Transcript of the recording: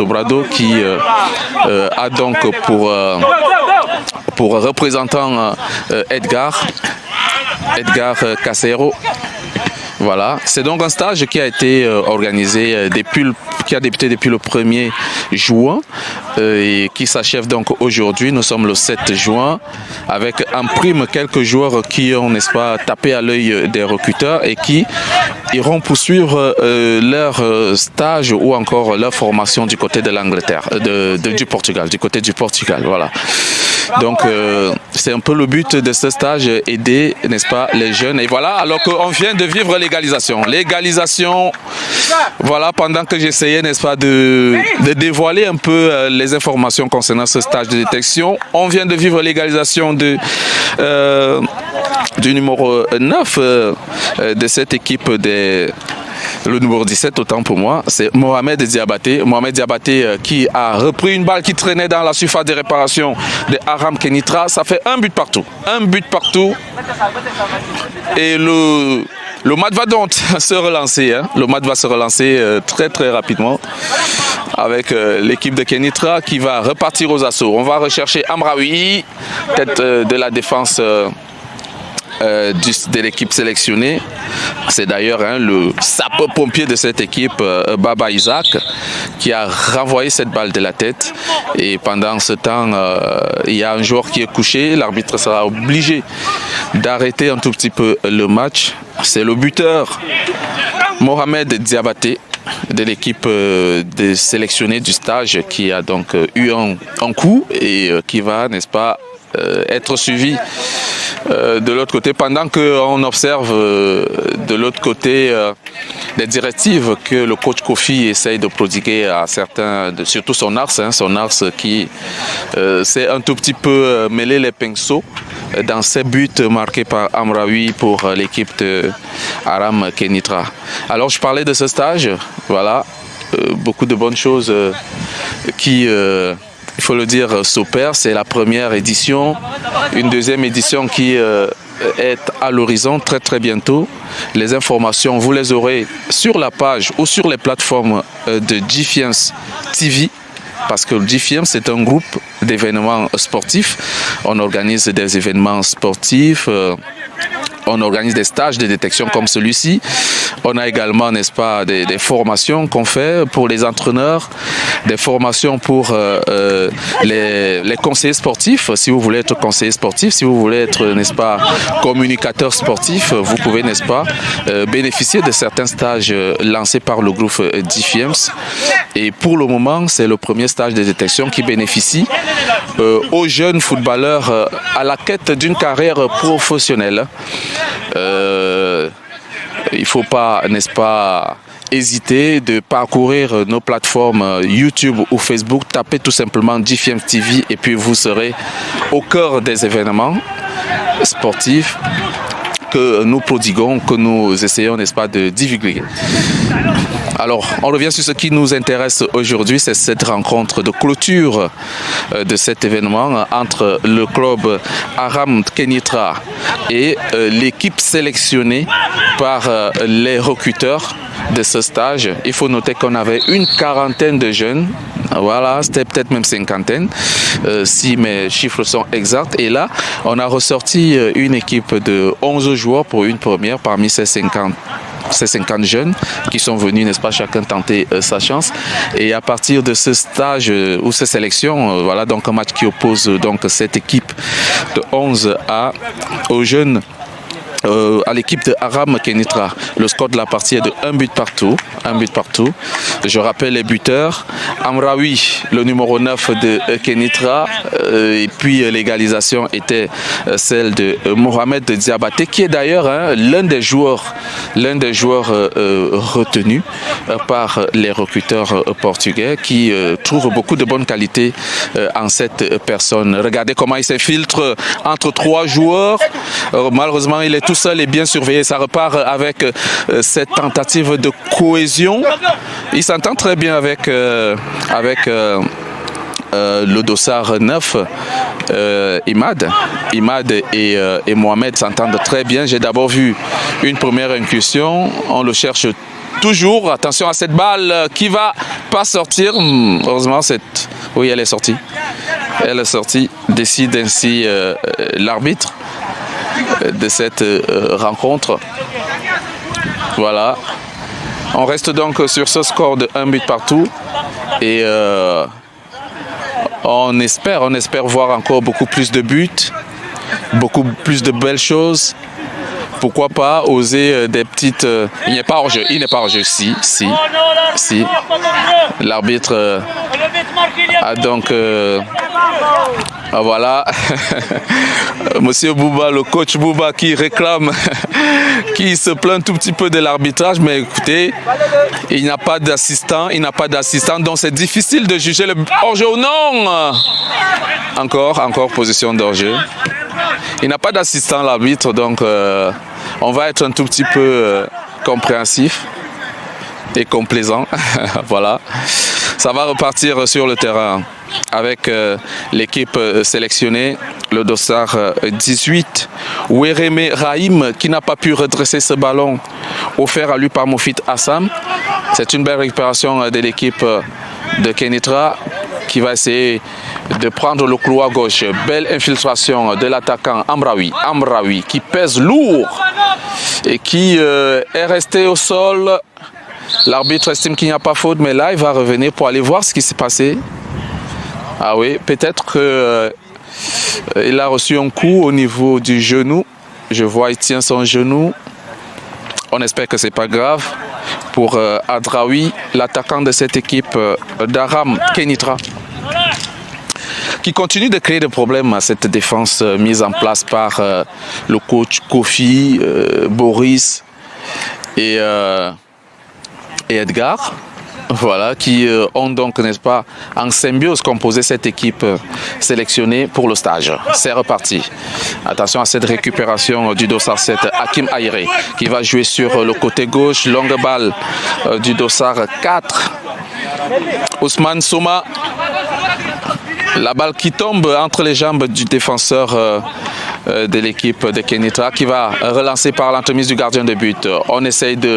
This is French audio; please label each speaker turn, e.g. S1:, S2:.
S1: Sobrado qui a donc pour représentant Edgar Casero. Voilà, c'est donc un stage qui a été organisé qui a débuté depuis le 1er juin et qui s'achève donc aujourd'hui. Nous sommes le 7 juin avec en prime quelques joueurs qui ont, n'est-ce pas, tapé à l'œil des recruteurs et qui iront poursuivre leur stage ou encore leur formation du côté de l'Angleterre, du Portugal, du côté du Portugal, voilà. Donc c'est un peu le but de ce stage, aider, n'est-ce pas, les jeunes. Et voilà, alors qu'on vient de vivre l'égalisation. L'égalisation, voilà, pendant que j'essayais, n'est-ce pas, de dévoiler un peu les informations concernant ce stage de détection, on vient de vivre l'égalisation du numéro 9 de cette équipe le numéro 17, autant pour moi, c'est Mohamed Diabaté. Mohamed Diabaté qui a repris une balle qui traînait dans la surface de réparation de Aram Kenitra. Ça fait un but partout. Un but partout. Et le match va donc se relancer. Hein. Le match va se relancer très très rapidement avec l'équipe de Kenitra qui va repartir aux assauts. On va rechercher Amraoui, tête de la défense de l'équipe sélectionnée. C'est d'ailleurs le sapeur-pompier de cette équipe, Baba Isaac, qui a renvoyé cette balle de la tête. Et pendant ce temps, il y a un joueur qui est couché. L'arbitre sera obligé d'arrêter un tout petit peu le match. C'est le buteur Mohamed Diabaté de l'équipe des sélectionnés du stage qui a donc eu un coup et qui va, n'est-ce pas, être suivi de l'autre côté, pendant qu'on observe de l'autre côté les directives que le coach Kofi essaye de prodiguer à certains, surtout son Ars qui s'est un tout petit peu mêlé les pinceaux dans ses buts marqués par Amraoui pour l'équipe de Aram Kenitra. Alors je parlais de ce stage, voilà, beaucoup de bonnes choses qui... il faut le dire, s'opère. C'est la première édition, une deuxième édition qui est à l'horizon très très bientôt. Les informations, vous les aurez sur la page ou sur les plateformes de G-Fiance TV. Parce que G-Fiance, c'est un groupe d'événements sportifs. On organise des événements sportifs. On organise des stages de détection comme celui-ci. On a également, n'est-ce pas, des formations qu'on fait pour les entraîneurs, des formations pour les conseillers sportifs. Si vous voulez être conseiller sportif, si vous voulez être, n'est-ce pas, communicateur sportif, vous pouvez, n'est-ce pas, bénéficier de certains stages lancés par le groupe G-Fiance. Et pour le moment, c'est le premier stage de détection qui bénéficie aux jeunes footballeurs à la quête d'une carrière professionnelle. Il ne faut pas, n'est-ce pas, hésiter de parcourir nos plateformes YouTube ou Facebook, tapez tout simplement G-Fiance TV et puis vous serez au cœur des événements sportifs que nous prodiguons, que nous essayons, n'est-ce pas, de divulguer. Alors, on revient sur ce qui nous intéresse aujourd'hui, c'est cette rencontre de clôture de cet événement entre le club Aram Kenitra et l'équipe sélectionnée par les recruteurs de ce stage. Il faut noter qu'on avait une quarantaine de jeunes. Voilà, c'était peut-être même cinquantaine, si mes chiffres sont exacts. Et là, on a ressorti une équipe de 11 joueurs pour une première parmi ces 50 jeunes qui sont venus, n'est-ce pas, chacun tenter sa chance. Et à partir de ce stage ou ces sélections, voilà donc un match qui oppose donc cette équipe de 11 aux jeunes. À l'équipe de Aram Kenitra. Le score de la partie est de 1 but partout. Je rappelle les buteurs. Amraoui, le numéro 9 de Kenitra. Et puis l'égalisation était celle de Mohamed Diabaté, qui est d'ailleurs l'un des joueurs retenus par les recruteurs portugais, qui trouvent beaucoup de bonnes qualités en cette personne. Regardez comment il s'infiltre entre 3 joueurs. Malheureusement, il est tout seul et bien surveillé. Ça repart avec cette tentative de cohésion. Il s'entend très bien avec le dossard 9, Imad et Mohamed s'entendent très bien. J'ai d'abord vu une première incursion. On le cherche toujours. Attention à cette balle qui va pas sortir. Heureusement, oui, elle est sortie. Elle est sortie. Décide ainsi l'arbitre de cette rencontre. Voilà. On reste donc sur ce score de 1 but partout. Et on espère voir encore beaucoup plus de buts, beaucoup plus de belles choses. Pourquoi pas oser des petites... Il n'est pas hors jeu, si. L'arbitre a donc... voilà, Monsieur Bouba, le coach Bouba qui réclame, qui se plaint tout petit peu de l'arbitrage, mais écoutez, il n'a pas d'assistant, donc c'est difficile de juger le hors-jeu ou non. Encore position d'hors-jeu. Il n'a pas d'assistant l'arbitre, donc on va être un tout petit peu compréhensif et complaisant. Voilà, ça va repartir sur le terrain avec l'équipe sélectionnée, le dossard 18, Wereme Rahim, qui n'a pas pu redresser ce ballon offert à lui par Moufid Assam. C'est une belle récupération de l'équipe de Kenitra qui va essayer de prendre le couloir gauche. Belle infiltration de l'attaquant Amraoui qui pèse lourd et qui est resté au sol. L'arbitre estime qu'il n'y a pas faute, mais là il va revenir pour aller voir ce qui s'est passé. Ah oui, peut-être qu'il a reçu un coup au niveau du genou. Je vois, il tient son genou. On espère que ce n'est pas grave pour Adraoui, l'attaquant de cette équipe d'Aram Kenitra, qui continue de créer des problèmes à cette défense mise en place par le coach Kofi, Boris et Edgar. Voilà, qui ont donc, n'est-ce pas, en symbiose composé cette équipe sélectionnée pour le stage. C'est reparti. Attention à cette récupération du dossard 7, Hakim Aïré, qui va jouer sur le côté gauche. Longue balle du dossard 4. Ousmane Souma. La balle qui tombe entre les jambes du défenseur de l'équipe de Kenitra, qui va relancer par l'entremise du gardien de but. On essaye de